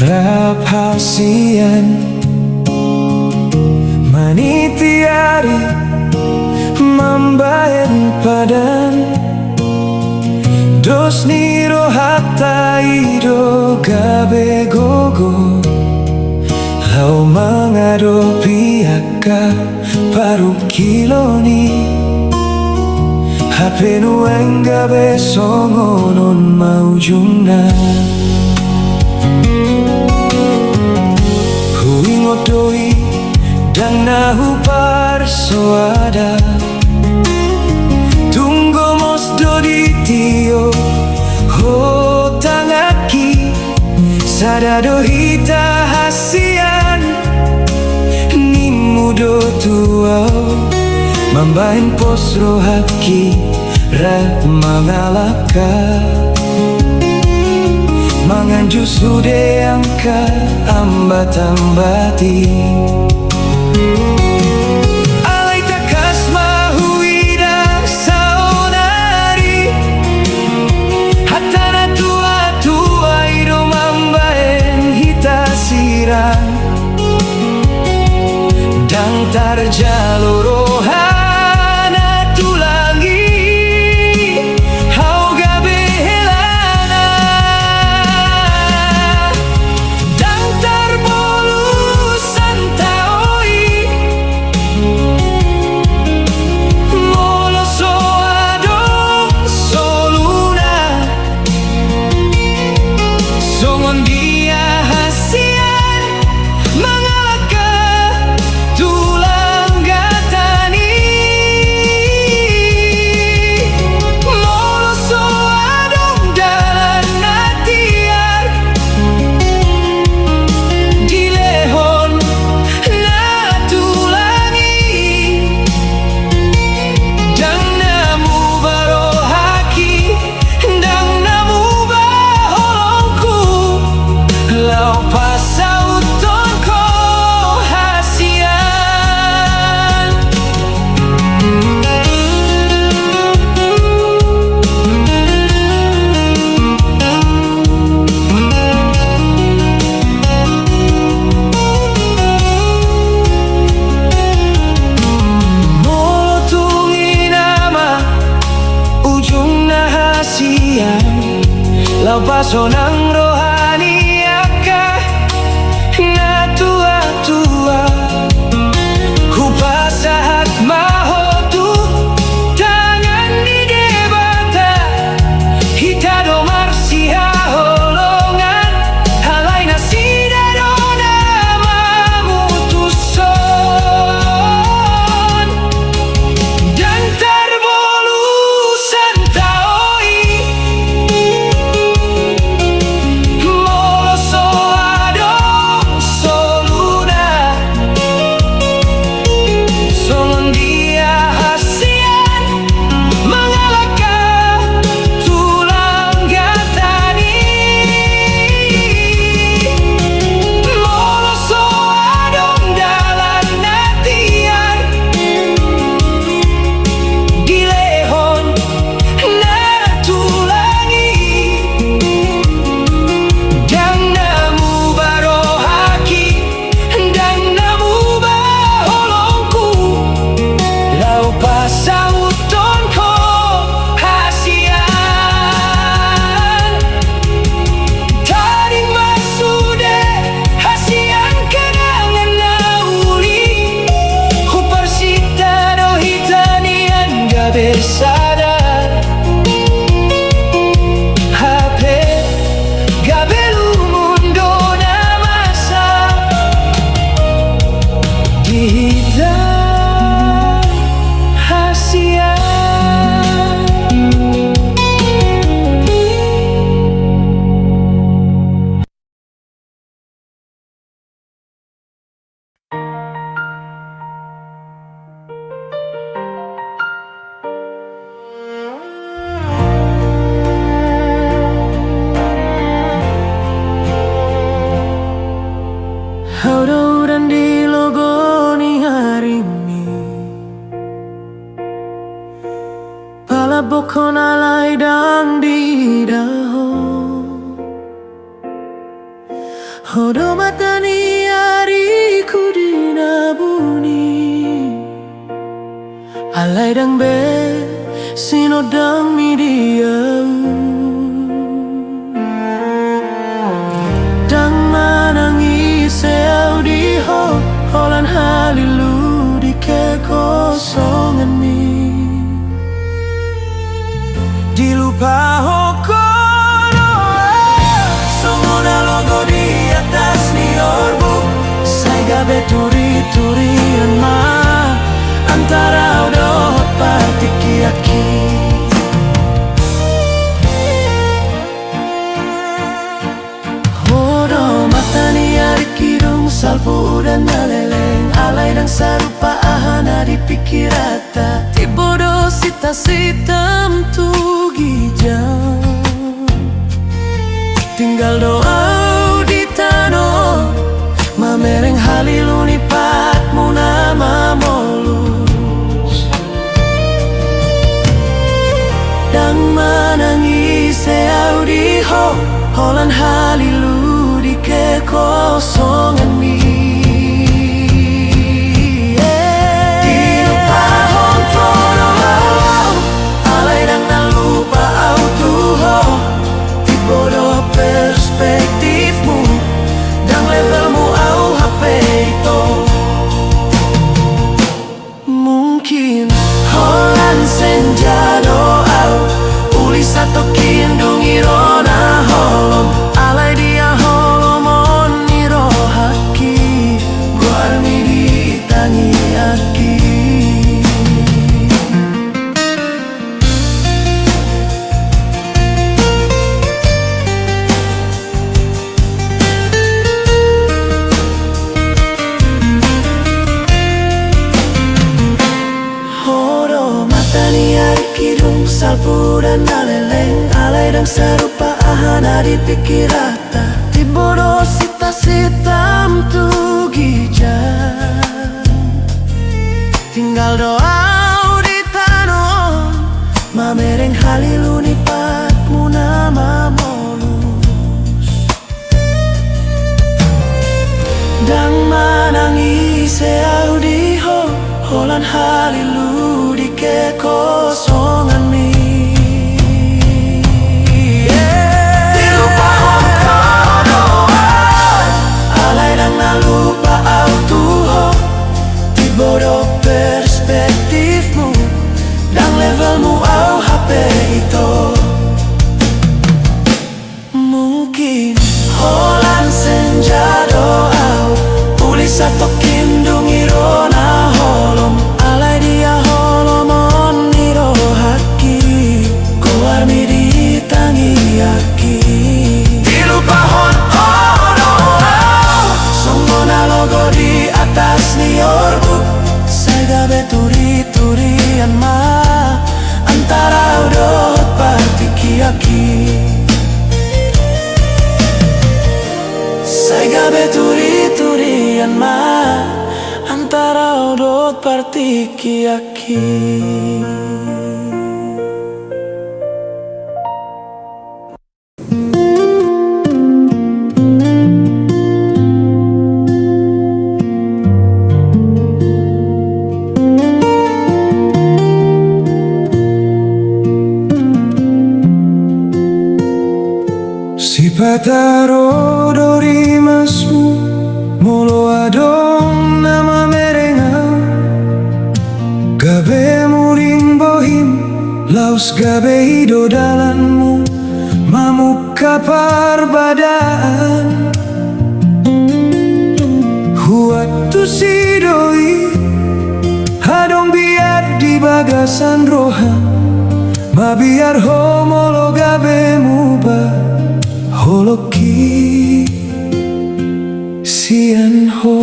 Raphasian manitiari mambayan padan dos niro hatta ido gabe gogo lau mangado piaka paru kiloni hapenu enggabe songonon maujungna huingotoi dan nahu parsoada tunggu mos dodi tio ho tangaki sadado hita hasian ni mudo tuau mambahin posro haki ra mangalaka manganju sude angka ambat-ambati alai takas mahuida saonari hatana tua-tua ido mambaen hita siran dang tarjaloro lau paso nang rohani aka na tua-tua kupasahat mahotu tangan di debata hitado marsiha holongan halai nasida dona mamutuson dan terbolu santaoi sadar hape gabelu mundo na masa dihita hasia Haudan di logoni hari ini palabokon alai dang di daho Hodo matani ariku dinabuni alai dang be sinodang midiau dang manangi seu di holan halilu di kekosongan mi dilupa hokono songona logo di atas ni orbu saya gabe turi-turian ma antara udah patiki aki hodo matani ari kidung salpu dan naleleng alai dan sarupa ahana dipikir rata tibodo sita-sitam tu gijang tinggal doa di tanah mamereng haliluni patmu nama molus dang manangi seu di holan halilu di kekosongan mi dilupa hontrono alai dang nalupa autuho tibodo perspektifmu dan levelmu au HP itu mungkin holan senja doau ulis atau kindungi rona holom alai dia holomon niro haki guarmi ditangi aki salpu dan naleleng alai dan serupa ahana dipikir rata tibodo sita-sitam tu gijang tinggal doa di tanah mamereng haliluni patmu nama molus dang manangi seu di holan halilu di kekosongan mi dilupa hontrono alai dang nalupa autuho tibodo perspektifmu dan levelmu au HP itu mungkin holan senja doau ulis atau kindungi rona holom alai dia holomon niro haki guarmi ditangi aki dilupa hontrono songona logo di atas ni orbu saya gabe turi-turian ma antara udot patiki aki saya gabe turi-turian ma antara udot partiki aki si pataro dorimasmu molo adong nama merenga gabe muring bohim laus gabe hido dalanmu mamuka parbadaan huatu sidoi hadong biar di bagasan rohan mabiar homolo gabe muba holoki sian ho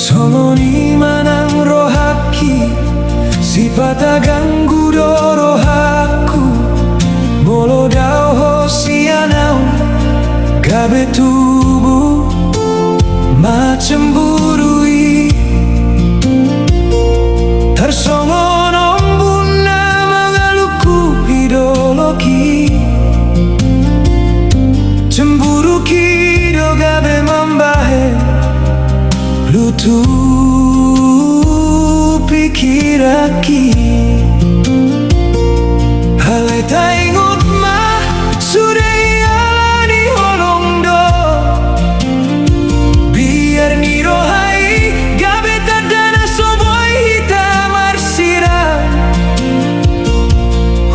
soloni manang rohaki si pata ganggu dorohaku molo dao ho sianau gabe tubuh macem burui tersongon ombun nama galuku ideologi tu pikiraki halai taingot mah sudah alani holong do biar ni rohai gabe tadana soboy hitam arsira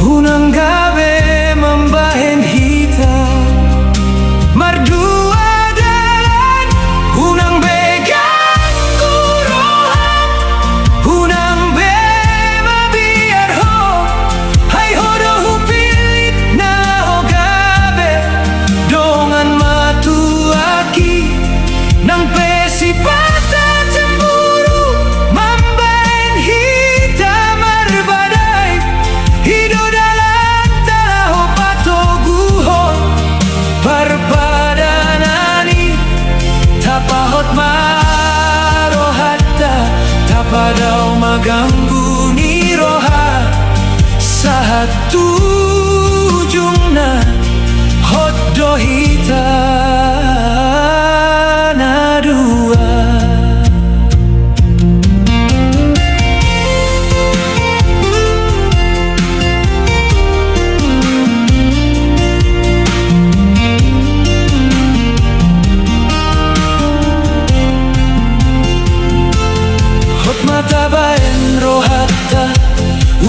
hunang gabe membahen hitam mardua dalan hunang begang kuroham hunang be mabiar ho hai hodo hupilit na ho gabe dongan matu aki nang pesipata cemburu mambain hitam arbadai hido dalam talahu patoguhon parpadanani tapahot marohatta tapadau maganggu ni roha sahat tujungna hoddo hitana dua. Hot mata baen rohatta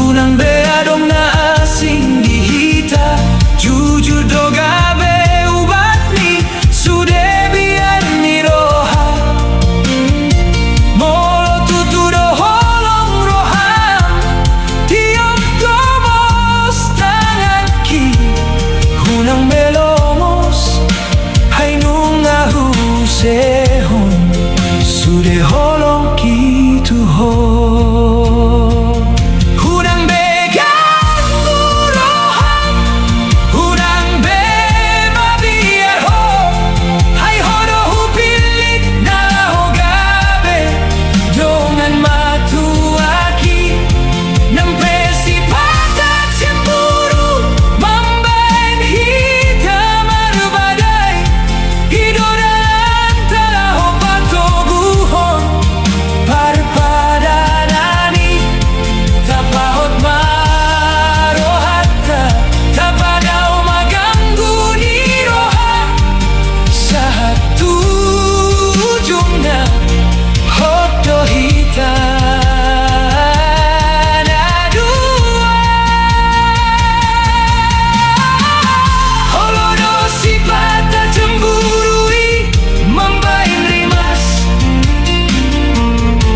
unang beadong na asing dihita jujur dogabe ubat ni sude biar ni roha molo tutu do holong roham tiop gomos tangan ki hunang belomos hai nungahu sehon sude holong ki tuho hunang begang kuroham hunang be mabiar ho hai hodo hupilit na ho gabe dongan matu aki nang pesipata cemburu mambain hitam arbadai hido dalam talahu patoguhon parpadanani tapahot marohatta tapadau maganggu ni roha sahat tujungna hoddo hitana dua holodo sipata cemburui mambain rimas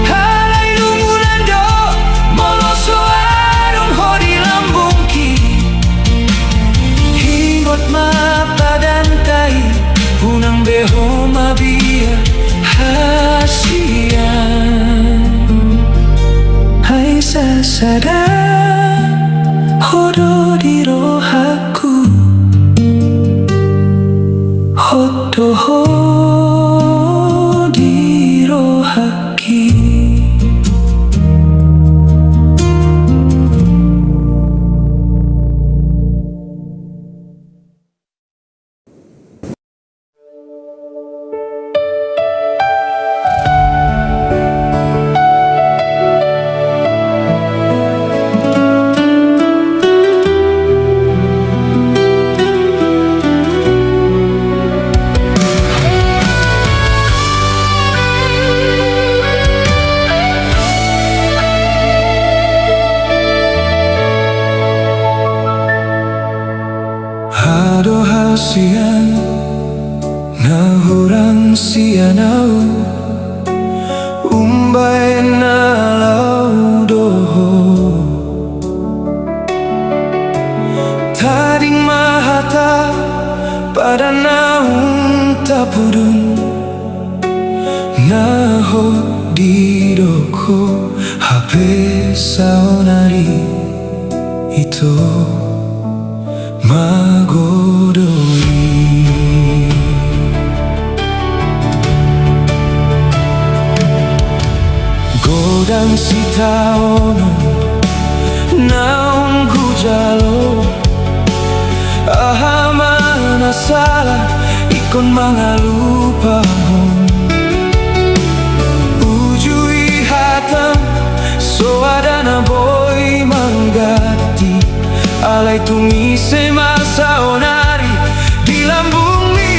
halai lumunan do moloso arong hodi lambungki hingot mapadantai hunang beho mabia hasian hai sasada hodo di rohaku hodo ho di rohaki. Hado hasian nahurang sianau umbai na lau doho taring mahata pada naung tapudun naho didoko hape saonari ito magodoi godang sitaono naung hujalo ahamana salah ikon mga lupa soadana boy manggati alai tungi semasa onari di lambung mi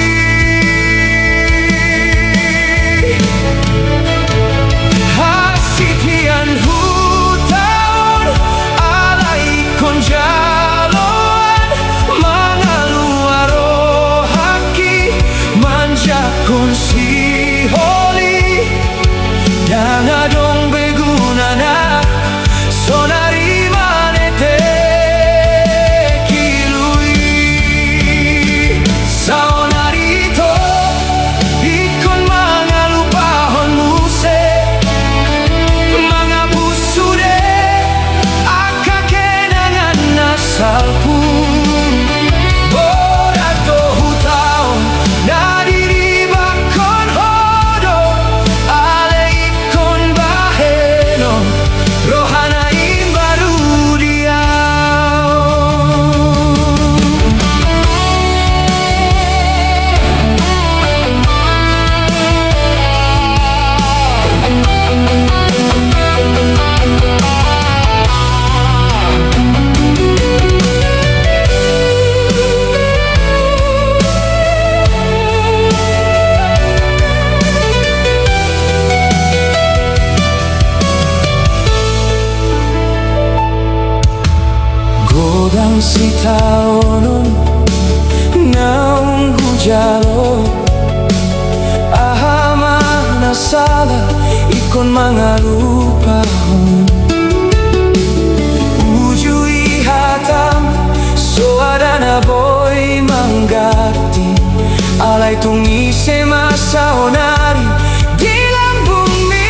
hasitian hutaon alai konjaloan mangaluaro haki manja konsi holi dan adong begunana sonari manete kilui saonari to ikon mangalupahon muse mangabusude akakenangan nasalku borato hutaon nadiri bakon hodo ale ikon baheno rohana imbaru dia godang si taonon naung hujalo ahama nasala ikon mangalupahon ujui hatam soadana boy manggati alai tungi semasa onari di lambung mi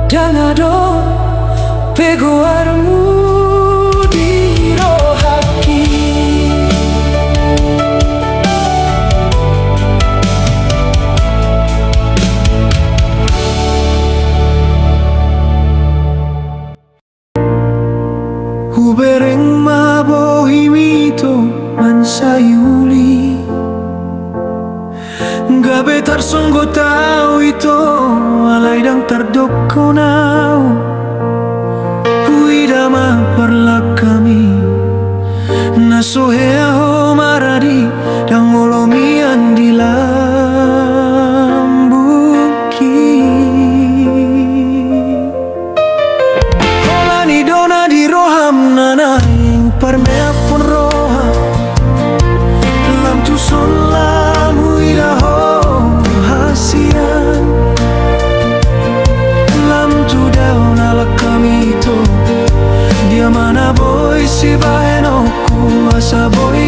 Danado peguarmu di rohaki hubereng mabohimito mansayuli gabe tarsonggo tau ito alai dang terdokonau huidama parlak kami nasoheaho maradi dang ngolomian di lambuki holani dona di roham nanaing parmea pun roha lam tuson lam huidaho hasian lam tu daun ala kami to dia mana boy si bahenoku asa boy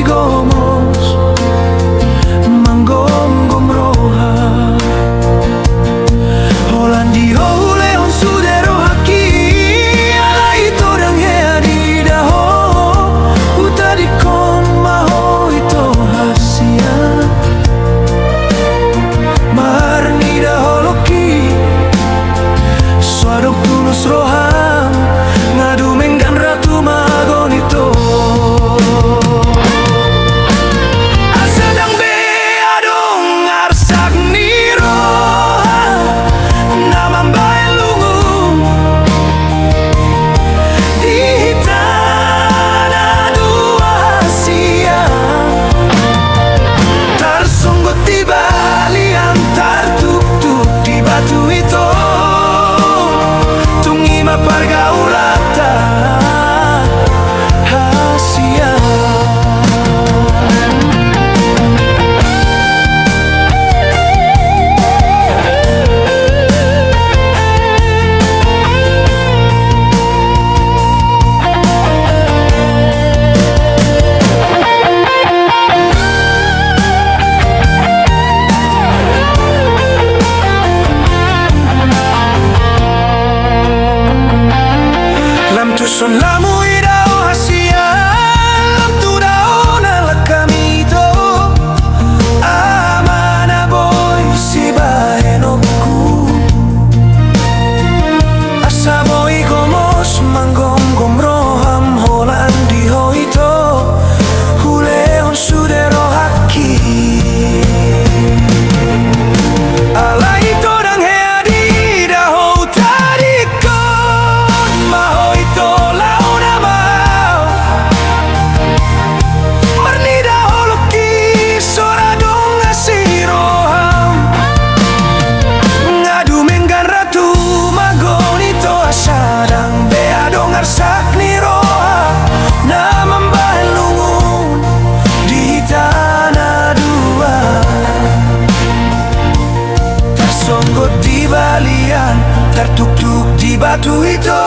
songgot di balian, tertuk-tuk di batu itu.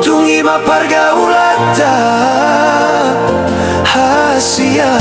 Tungi ma pergaulata Hasia